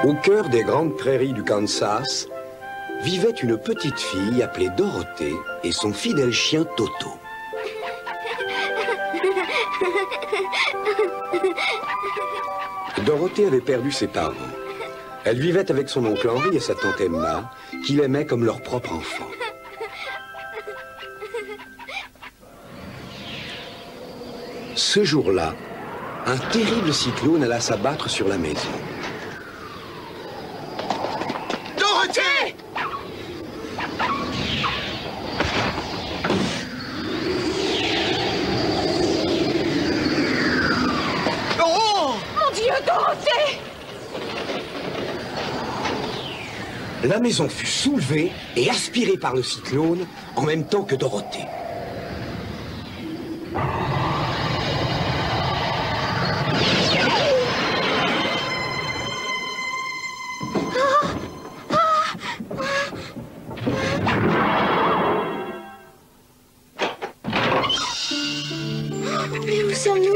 Au cœur des grandes prairies du Kansas, vivait une petite fille appelée Dorothée et son fidèle chien Toto. Dorothée avait perdu ses parents. Elle vivait avec son oncle Henri et sa tante Emma, qui l'aimaient comme leur propre enfant. Ce jour-là, un terrible cyclone alla s'abattre sur la maison. Dorothée! Oh! Mon Dieu, Dorothée! La maison fut soulevée et aspirée par le cyclone en même temps que Dorothée. Mais où sommes-nous?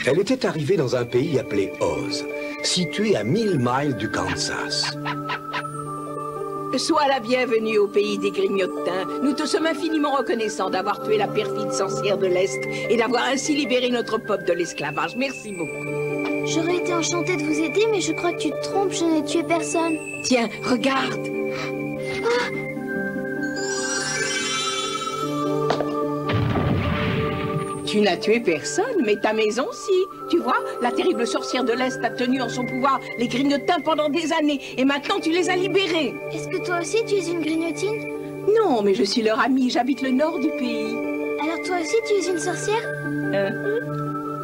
Elle était arrivée dans un pays appelé Oz, situé à 1000 miles du Kansas. Sois la bienvenue au pays des grignotins. Nous te sommes infiniment reconnaissants d'avoir tué la perfide sorcière de l'Est et d'avoir ainsi libéré notre peuple de l'esclavage. Merci beaucoup. J'aurais été enchantée de vous aider, mais je crois que tu te trompes, je n'ai tué personne. Tiens, regarde. Tu n'as tué personne, mais ta maison, si. Tu vois, la terrible sorcière de l'Est a tenu en son pouvoir les grignotins pendant des années, et maintenant tu les as libérés. Est-ce que toi aussi tu es une grignotine? Non, mais je suis leur amie, j'habite le nord du pays. Alors toi aussi tu es une sorcière?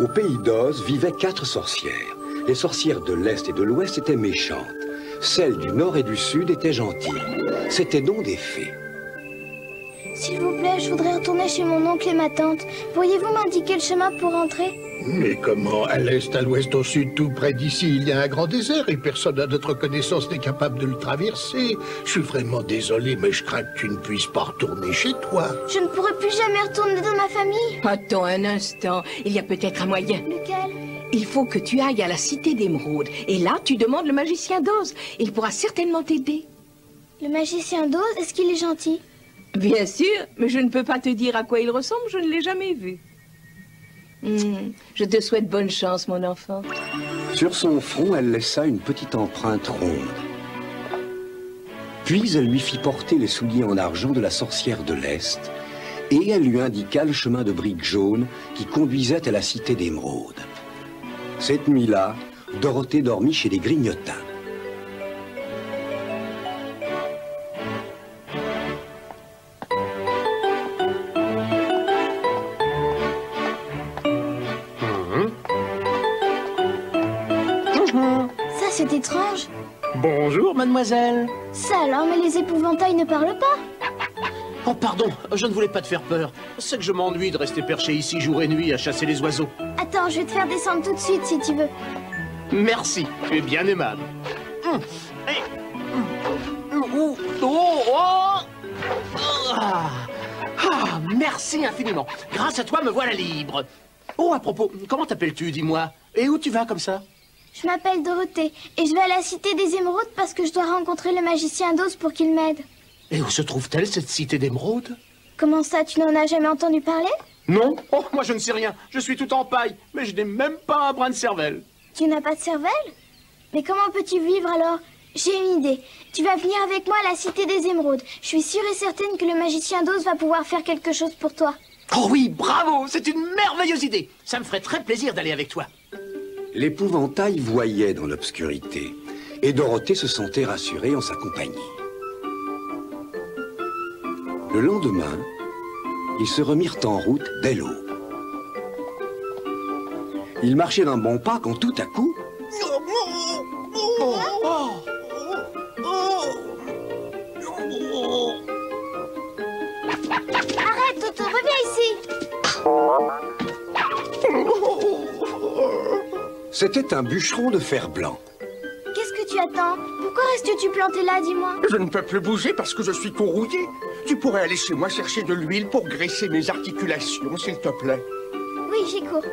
Au pays d'Oz vivaient 4 sorcières. Les sorcières de l'Est et de l'Ouest étaient méchantes. Celles du Nord et du Sud étaient gentilles. C'étaient donc des fées. S'il vous plaît, je voudrais retourner chez mon oncle et ma tante. Pourriez-vous m'indiquer le chemin pour rentrer? Mais comment? À l'est, à l'ouest, au sud, tout près d'ici, il y a un grand désert et personne à notre connaissance n'est capable de le traverser. Je suis vraiment désolé, mais je crains que tu ne puisses pas retourner chez toi. Je ne pourrai plus jamais retourner dans ma famille. Attends un instant, il y a peut-être un moyen. Lequel? Il faut que tu ailles à la cité d'Émeraude. Et là, tu demandes le magicien d'Oz. Il pourra certainement t'aider. Le magicien d'Oz, est-ce qu'il est gentil? Bien sûr, mais je ne peux pas te dire à quoi il ressemble, je ne l'ai jamais vu. Je te souhaite bonne chance, mon enfant. Sur son front, elle laissa une petite empreinte ronde. Puis elle lui fit porter les souliers en argent de la sorcière de l'Est, et elle lui indiqua le chemin de briques jaunes qui conduisait à la cité d'Émeraude. Cette nuit-là, Dorothée dormit chez les grignotins. Ça, c'est étrange. Bonjour, mademoiselle. Ça alors, mais les épouvantails ne parlent pas. Oh, pardon, je ne voulais pas te faire peur. C'est que je m'ennuie de rester perché ici jour et nuit à chasser les oiseaux. Attends, je vais te faire descendre tout de suite si tu veux. Merci, tu es bien aimable. Merci infiniment. Grâce à toi, me voilà libre. Oh, à propos, comment t'appelles-tu, dis-moi? Et où tu vas comme ça? Je m'appelle Dorothée et je vais à la cité des émeraudes parce que je dois rencontrer le magicien d'Oz pour qu'il m'aide. Et où se trouve-t-elle, cette cité d'émeraude? Comment ça, tu n'en as jamais entendu parler? Non. Oh, moi je ne sais rien. Je suis tout en paille, mais je n'ai même pas un brin de cervelle. Tu n'as pas de cervelle? Mais comment peux-tu vivre alors? J'ai une idée. Tu vas venir avec moi à la cité des émeraudes. Je suis sûre et certaine que le magicien d'Oz va pouvoir faire quelque chose pour toi. Oh oui, bravo, c'est une merveilleuse idée. Ça me ferait très plaisir d'aller avec toi. L'épouvantail voyait dans l'obscurité, et Dorothée se sentait rassurée en sa compagnie. Le lendemain, ils se remirent en route dès l'aube. Ils marchaient d'un bon pas quand tout à coup... Arrête, Toto, reviens ici. C'était un bûcheron de fer blanc. Qu'est-ce que tu attends? Pourquoi restes-tu planté là, dis-moi? Je ne peux plus bouger parce que je suis tout rouillé. Tu pourrais aller chez moi chercher de l'huile pour graisser mes articulations, s'il te plaît. Oui, j'y cours.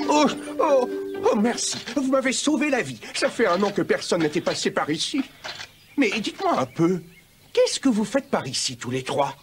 Oh, merci. Vous m'avez sauvé la vie. Ça fait 1 an que personne n'était passé par ici. Mais dites-moi un peu, qu'est-ce que vous faites par ici, tous les 3?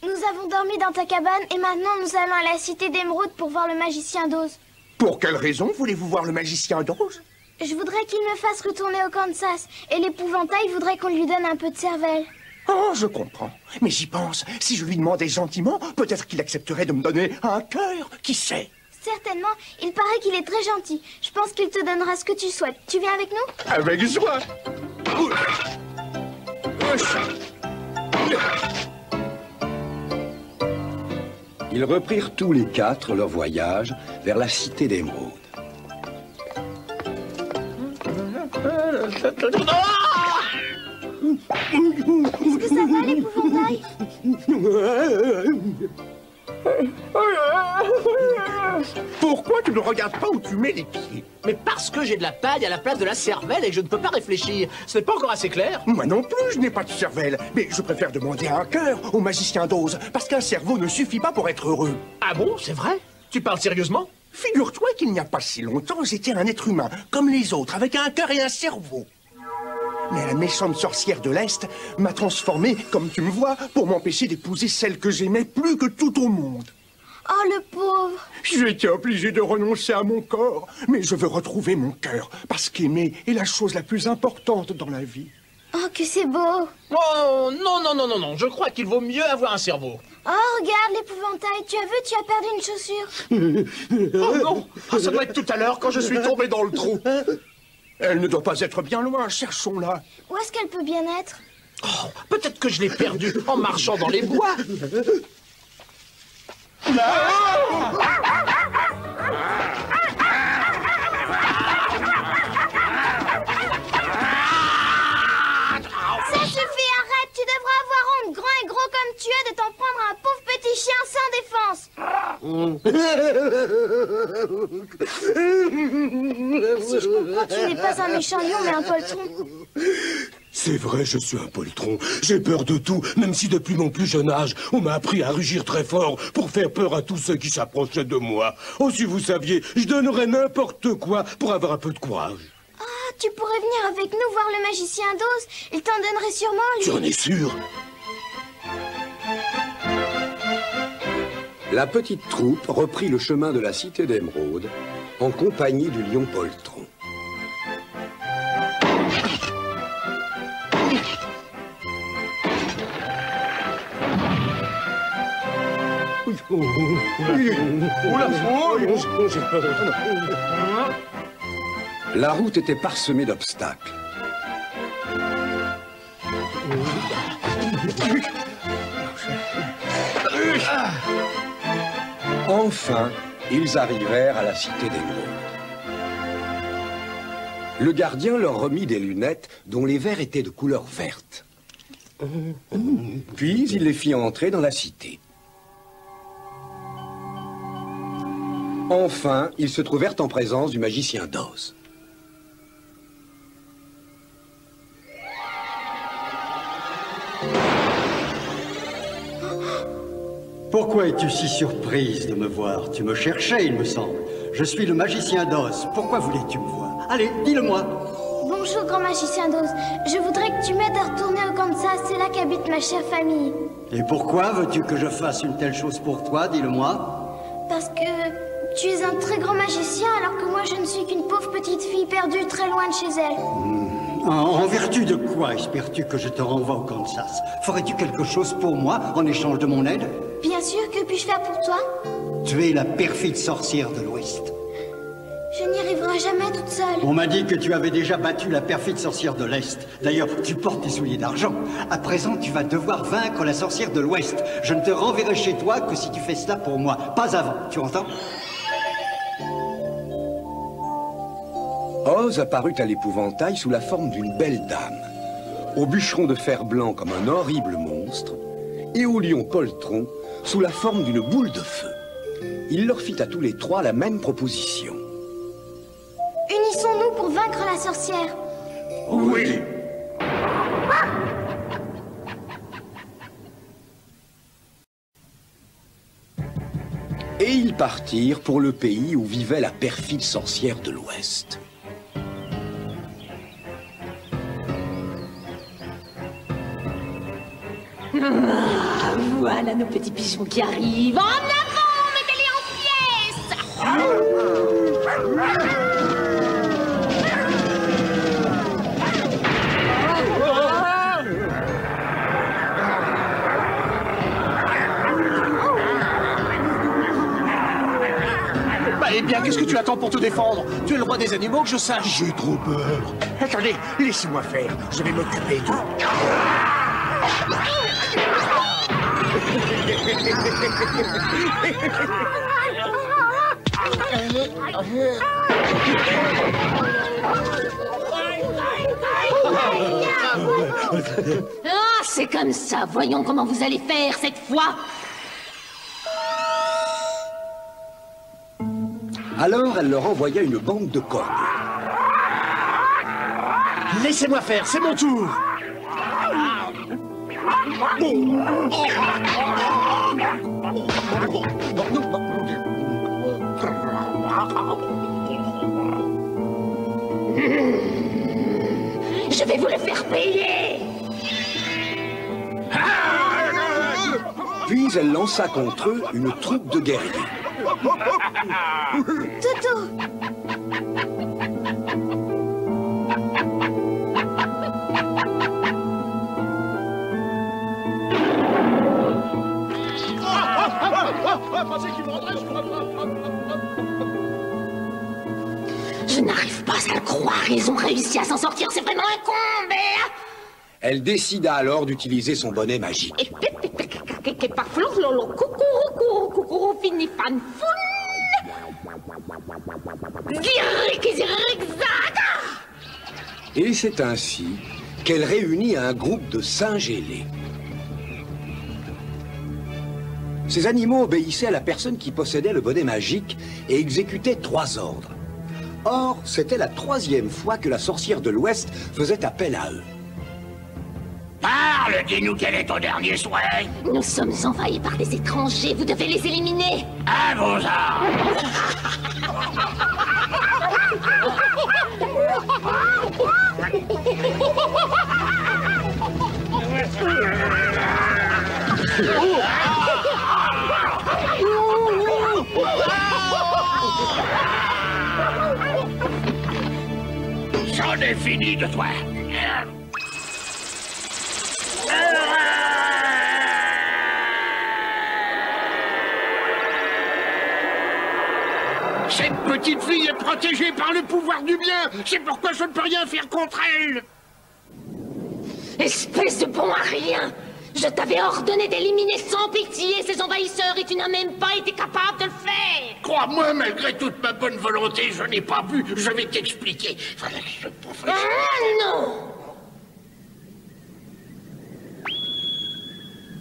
Nous avons dormi dans ta cabane et maintenant nous allons à la cité d'Émeraude pour voir le magicien d'Oz. Pour quelle raison voulez-vous voir le magicien d'Oz? Je voudrais qu'il me fasse retourner au Kansas et l'épouvantail voudrait qu'on lui donne un peu de cervelle. Oh, je comprends. Mais j'y pense. Si je lui demandais gentiment, peut-être qu'il accepterait de me donner un cœur. Qui sait? Certainement, il paraît qu'il est très gentil. Je pense qu'il te donnera ce que tu souhaites. Tu viens avec nous? Avec joie. Ils reprirent tous les 4 leur voyage vers la cité d'Émeraude. Est-ce que ça va, l'épouvantail? Pourquoi tu ne regardes pas où tu mets les pieds? Mais parce que j'ai de la paille à la place de la cervelle et que je ne peux pas réfléchir. Ce n'est pas encore assez clair. Moi non plus, je n'ai pas de cervelle. Mais je préfère demander un cœur au magicien d'Oz, parce qu'un cerveau ne suffit pas pour être heureux. Ah bon, c'est vrai? Tu parles sérieusement? Figure-toi qu'il n'y a pas si longtemps, j'étais un être humain, comme les autres, avec un cœur et un cerveau. Mais la méchante sorcière de l'Est m'a transformé, comme tu me vois, pour m'empêcher d'épouser celle que j'aimais plus que tout au monde. Oh, le pauvre. J'ai été obligé de renoncer à mon corps, mais je veux retrouver mon cœur, parce qu'aimer est la chose la plus importante dans la vie. Oh, que c'est beau. Oh, non, je crois qu'il vaut mieux avoir un cerveau. Oh, regarde l'épouvantail. Tu as vu, tu as perdu une chaussure. Oh non, ça doit être tout à l'heure quand je suis tombé dans le trou. Elle ne doit pas être bien loin, cherchons-la. Où est-ce qu'elle peut bien être? Oh, peut-être que je l'ai perdue en marchant dans les bois. Ça suffit, arrête. Tu devras avoir honte, grand et gros comme tu es, de t'en prendre à un pauvre petit chien sans défense. Si je comprends, tu n'es pas un méchant lion, mais un poltron. C'est vrai, je suis un poltron. J'ai peur de tout, même si depuis mon plus jeune âge, on m'a appris à rugir très fort pour faire peur à tous ceux qui s'approchaient de moi. Oh, si vous saviez, je donnerais n'importe quoi pour avoir un peu de courage. Ah, tu pourrais venir avec nous voir le magicien d'Oz. Il t'en donnerait sûrement, lui. Tu en es sûr? La petite troupe reprit le chemin de la cité d'Émeraude en compagnie du lion poltron. La route était parsemée d'obstacles. Enfin, ils arrivèrent à la cité d'Émeraude. Le gardien leur remit des lunettes dont les verres étaient de couleur verte. Puis il les fit entrer dans la cité. Enfin, ils se trouvèrent en présence du magicien d'Oz. Pourquoi es-tu si surprise de me voir? Tu me cherchais, il me semble. Je suis le magicien d'Oz. Pourquoi voulais-tu me voir? Allez, dis-le-moi. Bonjour, grand magicien d'Oz. Je voudrais que tu m'aides à retourner au Kansas. C'est là qu'habite ma chère famille. Et pourquoi veux-tu que je fasse une telle chose pour toi? Dis-le-moi. Parce que tu es un très grand magicien, alors que moi je ne suis qu'une pauvre petite fille perdue très loin de chez elle. En vertu de quoi espères-tu que je te renvoie au Kansas? Ferais-tu quelque chose pour moi en échange de mon aide? Bien sûr, que puis-je faire pour toi? Tu es la perfide sorcière de l'Ouest. Je n'y arriverai jamais toute seule. On m'a dit que tu avais déjà battu la perfide sorcière de l'Est. D'ailleurs, tu portes des souliers d'argent. À présent, tu vas devoir vaincre la sorcière de l'Ouest. Je ne te renverrai chez toi que si tu fais cela pour moi. Pas avant, tu entends? Oz apparut à l'épouvantail sous la forme d'une belle dame, au bûcheron de fer blanc comme un horrible monstre, et au lion poltron sous la forme d'une boule de feu. Il leur fit à tous les 3 la même proposition. Unissons-nous pour vaincre la sorcière. Oui. Et ils ils partirent pour le pays où vivait la perfide sorcière de l'Ouest. Ah, voilà nos petits pigeons qui arrivent. En avant, mettez-les en pièces. Bah, eh bien, qu'est-ce que tu attends pour te défendre? Tu es le roi des animaux, que je sache. J'ai trop peur. Attendez, laissez-moi faire. Je vais m'occuper d'eux. Ah, c'est comme ça. Voyons comment vous allez faire cette fois. Alors elle leur envoya une bande de corbeaux. Laissez-moi faire, c'est mon tour. Je vais vous le faire payer. Puis elle lança contre eux une troupe de guerriers. Toto! Je n'arrive pas à le croire. Ils ont réussi à s'en sortir. C'est vraiment un comble. Elle décida alors d'utiliser son bonnet magique. Et c'est ainsi qu'elle réunit un groupe de singes ailés. Ces animaux obéissaient à la personne qui possédait le bonnet magique et exécutaient 3 ordres. Or, c'était la 3e fois que la sorcière de l'Ouest faisait appel à eux. Parle, dis-nous quel est ton dernier souhait. Nous sommes envahis par des étrangers. Vous devez les éliminer. À vos ordres. J'en ai fini de toi. Cette petite fille est protégée par le pouvoir du bien. C'est pourquoi je ne peux rien faire contre elle. Espèce de bon à rien. Je t'avais ordonné d'éliminer sans pitié ces envahisseurs et tu n'as même pas été capable de le faire. Crois-moi, malgré toute ma bonne volonté, je n'ai pas pu. Je vais t'expliquer. Voilà, je professe. Ah non!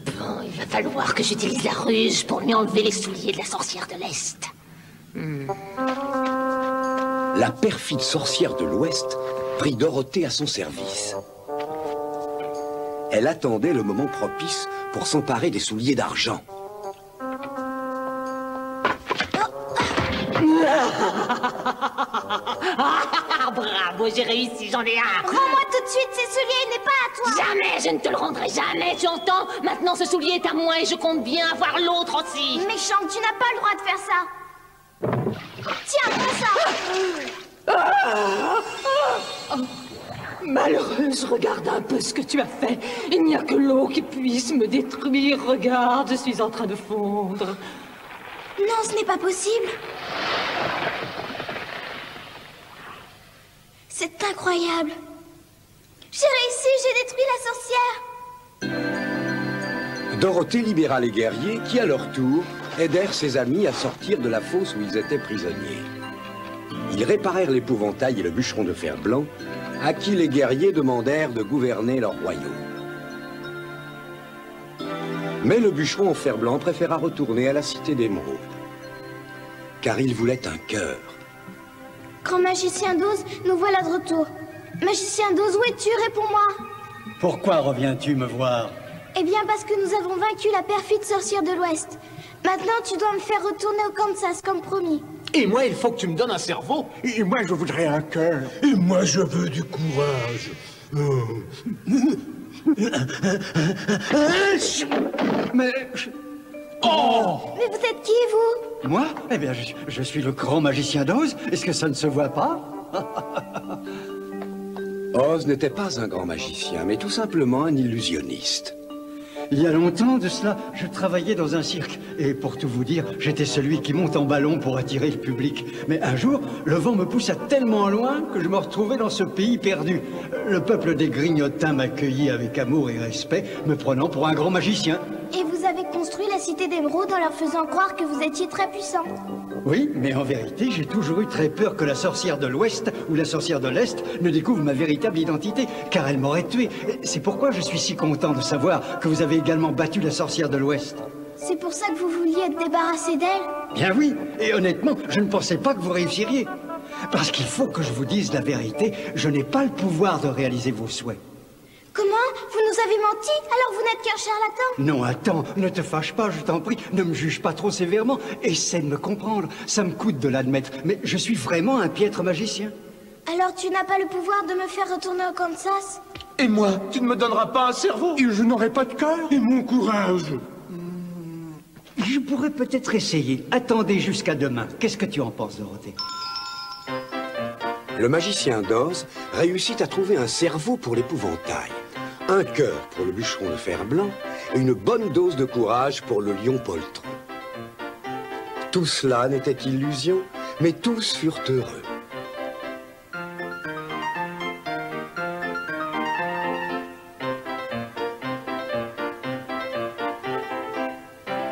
Bon, il va falloir que j'utilise la ruse pour lui enlever les souliers de la sorcière de l'Est. La perfide sorcière de l'Ouest prit Dorothée à son service. Elle attendait le moment propice pour s'emparer des souliers d'argent. Bravo, j'ai réussi, j'en ai un. Rends-moi tout de suite ces souliers, il n'est pas à toi. Jamais, je ne te le rendrai jamais, tu entends? Maintenant, ce soulier est à moi et je compte bien avoir l'autre aussi. Méchante, tu n'as pas le droit de faire ça. Tiens, prends ça. Malheureuse, regarde un peu ce que tu as fait. Il n'y a que l'eau qui puisse me détruire. Regarde, je suis en train de fondre. Non, ce n'est pas possible. C'est incroyable. J'ai réussi, j'ai détruit la sorcière. Dorothée libéra les guerriers qui, à leur tour, aidèrent ses amis à sortir de la fosse où ils étaient prisonniers. Ils réparèrent l'épouvantail et le bûcheron de fer blanc, à qui les guerriers demandèrent de gouverner leur royaume. Mais le bûcheron en fer blanc préféra retourner à la cité d'Émeraude, car il voulait un cœur. Grand magicien d'Oz, nous voilà de retour. Magicien d'Oz, où es-tu? Réponds-moi. Pourquoi reviens-tu me voir? Eh bien, parce que nous avons vaincu la perfide sorcière de l'Ouest. Maintenant, tu dois me faire retourner au Kansas, comme promis. Et moi, il faut que tu me donnes un cerveau. Et moi, je voudrais un cœur. Et moi, je veux du courage. Mais... Oh! Mais vous êtes qui, vous? Moi? Eh bien, je suis le grand magicien d'Oz. Est-ce que ça ne se voit pas? Oz n'était pas un grand magicien, mais tout simplement un illusionniste. Il y a longtemps de cela, je travaillais dans un cirque. Et pour tout vous dire, j'étais celui qui monte en ballon pour attirer le public. Mais un jour, le vent me poussa tellement loin que je me retrouvais dans ce pays perdu. Le peuple des Grignotins m'accueillit avec amour et respect, me prenant pour un grand magicien. Et vous avez construit la cité d'Émeraude en leur faisant croire que vous étiez très puissant. Oui, mais en vérité, j'ai toujours eu très peur que la sorcière de l'Ouest ou la sorcière de l'Est ne découvre ma véritable identité, car elle m'aurait tué. C'est pourquoi je suis si content de savoir que vous avez également battu la sorcière de l'Ouest. C'est pour ça que vous vouliez être débarrassé d'elle? Bien oui, et honnêtement, je ne pensais pas que vous réussiriez. Parce qu'il faut que je vous dise la vérité, je n'ai pas le pouvoir de réaliser vos souhaits. Comment? Vous nous avez menti? Alors vous n'êtes qu'un charlatan? Non, attends, ne te fâche pas, je t'en prie, ne me juge pas trop sévèrement. Essaie de me comprendre, ça me coûte de l'admettre, mais je suis vraiment un piètre magicien. Alors tu n'as pas le pouvoir de me faire retourner au Kansas? Et moi, tu ne me donneras pas un cerveau? Et je n'aurai pas de cœur. Et mon courage. Je pourrais peut-être essayer. Attendez jusqu'à demain. Qu'est-ce que tu en penses, Dorothée? Le magicien d'Oz réussit à trouver un cerveau pour l'épouvantail, un cœur pour le bûcheron de fer blanc et une bonne dose de courage pour le lion poltron. Tout cela n'était qu'illusion, mais tous furent heureux.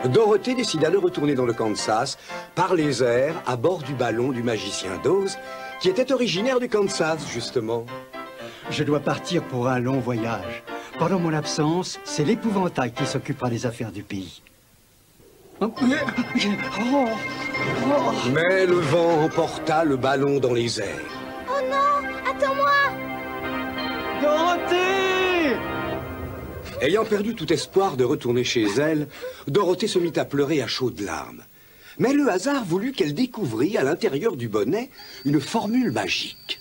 Dorothée décida de retourner dans le Kansas par les airs à bord du ballon du magicien d'Oz, qui était originaire du Kansas, justement. Je dois partir pour un long voyage. Pendant mon absence, c'est l'épouvantail qui s'occupera des affaires du pays. Mais le vent emporta le ballon dans les airs. Oh non! Attends-moi! Dorothée! Ayant perdu tout espoir de retourner chez elle, Dorothée se mit à pleurer à chaudes larmes. Mais le hasard voulut qu'elle découvrît à l'intérieur du bonnet une formule magique.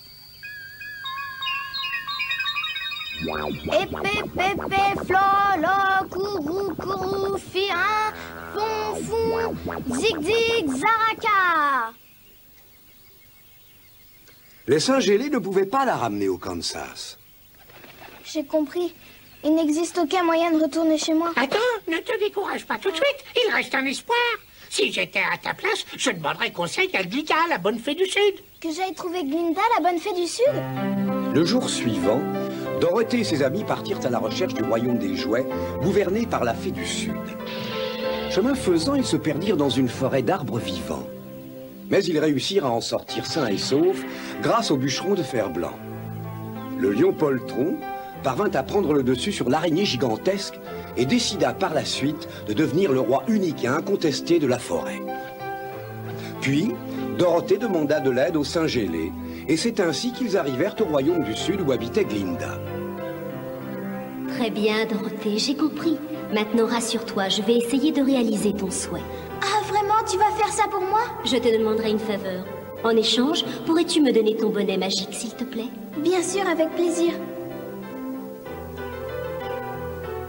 Épée, pépé, flolo, courou, courou, firin, fon, fon, zig, zig, zaraka. Les Saint-Gélés ne pouvaient pas la ramener au Kansas. J'ai compris. Il n'existe aucun moyen de retourner chez moi. Attends, ne te décourage pas tout de suite. Il reste un espoir. Si j'étais à ta place, je demanderais conseil à Glinda, la bonne fée du Sud. Que j'aille trouver Glinda, la bonne fée du Sud? Le jour suivant, Dorothée et ses amis partirent à la recherche du royaume des jouets, gouverné par la fée du Sud. Chemin faisant, ils se perdirent dans une forêt d'arbres vivants. Mais ils réussirent à en sortir sains et saufs grâce au bûcheron de fer blanc. Le lion poltron parvint à prendre le dessus sur l'araignée gigantesque et décida par la suite de devenir le roi unique et incontesté de la forêt. Puis, Dorothée demanda de l'aide aux Saint-Gélés, et c'est ainsi qu'ils arrivèrent au royaume du Sud où habitait Glinda. Très bien, Dorothée, j'ai compris. Maintenant, rassure-toi, je vais essayer de réaliser ton souhait. Ah, vraiment, tu vas faire ça pour moi? Je te demanderai une faveur. En échange, pourrais-tu me donner ton bonnet magique, s'il te plaît? Bien sûr, avec plaisir.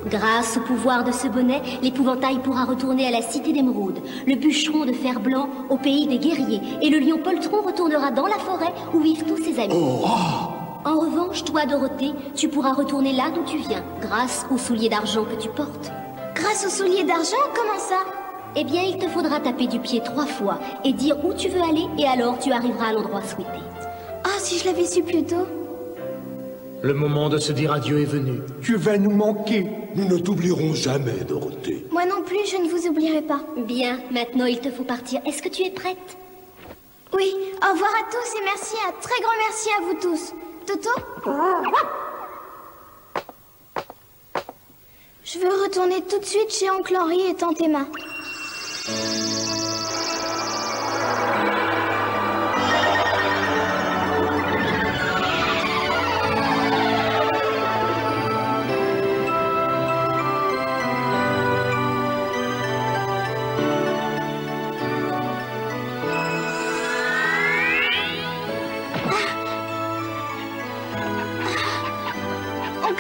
Grâce au pouvoir de ce bonnet, l'épouvantail pourra retourner à la cité d'Émeraude, le bûcheron de fer blanc au pays des guerriers, et le lion poltron retournera dans la forêt où vivent tous ses amis. En revanche, toi, Dorothée, tu pourras retourner là d'où tu viens, grâce aux souliers d'argent que tu portes. Grâce aux souliers d'argent? Comment ça? Eh bien, il te faudra taper du pied 3 fois et dire où tu veux aller, et alors tu arriveras à l'endroit souhaité. Ah, si je l'avais su plus tôt. Le moment de se dire adieu est venu. Tu vas nous manquer. Nous ne t'oublierons jamais, Dorothée. Moi non plus, je ne vous oublierai pas. Bien, maintenant il te faut partir. Est-ce que tu es prête? Oui, au revoir à tous et merci, un très grand merci à vous tous. Toto? Je veux retourner tout de suite chez Oncle Henri et Tante Emma.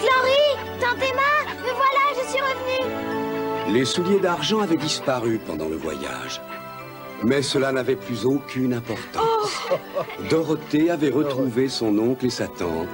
Oncle Henri, Tante Emma, me voilà, je suis revenue. Les souliers d'argent avaient disparu pendant le voyage. Mais cela n'avait plus aucune importance. Dorothée avait retrouvé son oncle et sa tante.